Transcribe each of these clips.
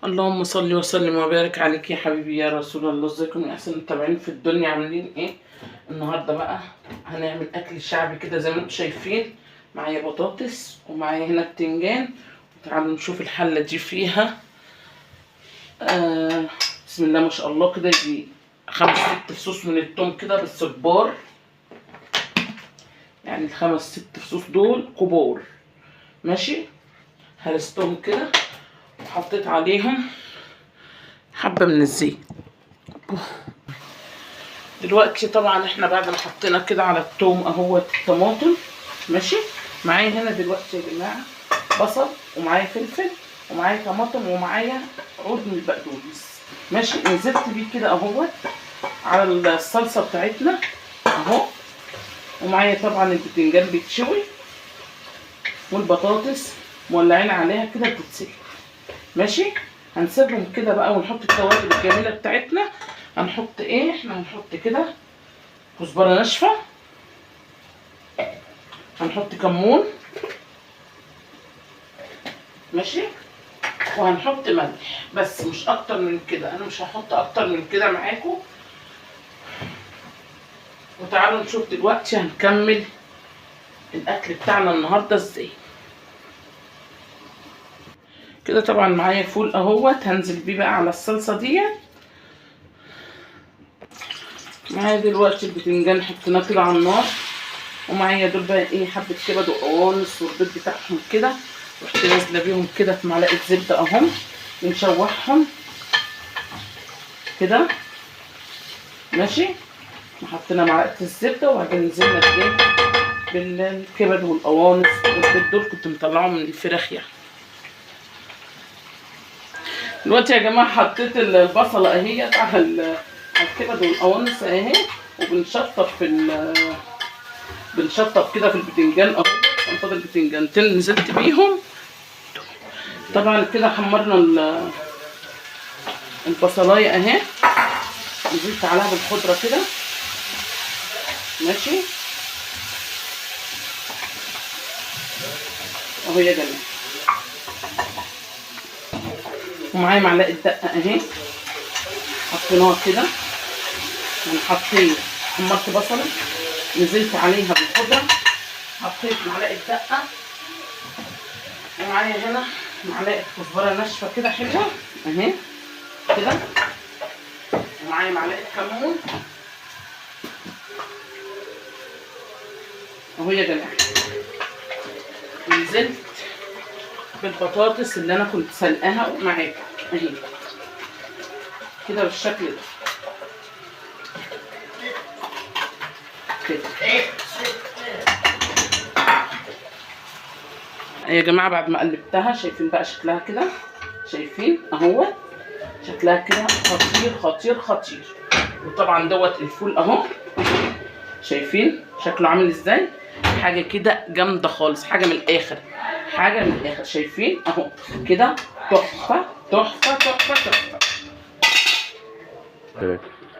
اللهم صل وسلم وبارك عليك يا حبيبي يا رسول الله. ازيكم يا احسن المتابعين في الدنيا، عاملين ايه؟ النهارده بقى هنعمل اكل شعبي كده زي ما انتم شايفين. معايا بطاطس ومعايا هنا بتنجان. تعالوا نشوف الحله دي فيها بسم الله ما شاء الله كده يجي 5-6 فصوص من التوم كده بس كبار، يعني ال5-6 فصوص دول كبار. ماشي، هرستهم كده وحطيت عليهم حبه من الزيت. دلوقتي طبعا احنا بعد ما حطينا كده على التوم اهوت الطماطم. ماشي، معايا هنا دلوقتي يا جماعه بصل ومعايا فلفل ومعايا طماطم ومعايا عود من البقدونس. ماشي، نزلت بيه كده اهوت على الصلصه بتاعتنا اهو. ومعايا طبعا البتنجان بيتشوي والبطاطس مولعين عليها كده بتتسلق. ماشي، هنسيبهم كده بقى ونحط التوابل الجميله بتاعتنا. هنحط ايه؟ احنا هنحط كده كزبره ناشفه، هنحط كمون، ماشي، وهنحط ملح بس مش اكتر من كده. انا مش هحط اكتر من كده معاكم. وتعالوا نشوف دلوقتي هنكمل الاكل بتاعنا النهارده ازاي. كده طبعا معايا فول اهوت هنزل بيه بقى على الصلصه ديت. معايا دلوقتي البتنجان حطيناه كده على النار، ومعايا دول بقى ايه حبه كبد وقوانص والبيض بتاعهم كده. رحت نازله بيهم كده في معلقه زبده اهم ونشوحهم كده. ماشي، وحطينا معلقه الزبده وبعدين نزلنا بايه بالكبد والقوانص والبيض. دول كنت مطلعهم من الفراخ يعني. دلوقتي يا جماعه حطيت البصله اهيت على الكبد والقوانص اهي، وبنشطف بنشطف كده في البتنجان اهو. كان فاضل بتنجانتين نزلت بيهم. طبعا كده حمرنا البصلايه اهي، نزلت عليها بالخضره كده. ماشي اهو يا جماعه. ومعايا معلقه دقه اهي حطيناها كده. حطيت حمرت بصله نزلت عليها بالخضره، حطيت معلقه دقه، ومعايا هنا معلقه كزبره ناشفه كده حلوه اهي كده، ومعايا معلقه كمون اهو يا جماعه. نزلت بالبطاطس اللي انا كنت سلقاها معاكم اهي كده بالشكل ده كده يا جماعه. بعد ما قلبتها شايفين بقى شكلها كده، شايفين اهو شكلها كده خطير خطير خطير. وطبعا دوت الفول اهو، شايفين شكله عامل ازاي؟ حاجه كده جامده خالص، حاجه من الاخر، حاجه من الاخر. شايفين اهو كده تحفه تحفه تحفه تحفه.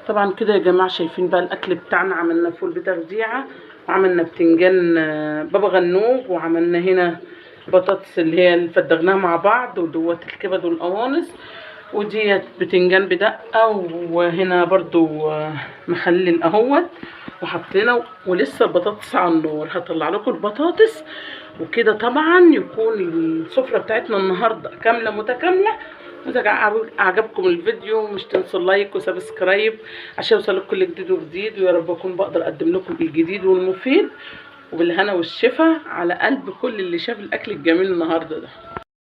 طبعا كده يا جماعه شايفين بقى الاكل بتاعنا. عملنا فول بتغذيعه، وعملنا بتنجان بابا غنوج، وعملنا هنا بطاطس اللي هي اللي فدغناها مع بعض، ودوت الكبد والقوانص، وديت بتنجان بدقه، وهنا برضو مخلل اهوت وحطينا. ولسه البطاطس على النار، هطلع لكم البطاطس وكده. طبعا يكون السفره بتاعتنا النهارده كامله متكامله. اذا عجبكم الفيديو مش تنسوا اللايك وسبسكرايب عشان يوصلكم كل جديد وجديد. ويا رب اكون بقدر اقدم لكم الجديد والمفيد، وبالهنا والشفا على قلب كل اللي شاف الاكل الجميل النهارده ده.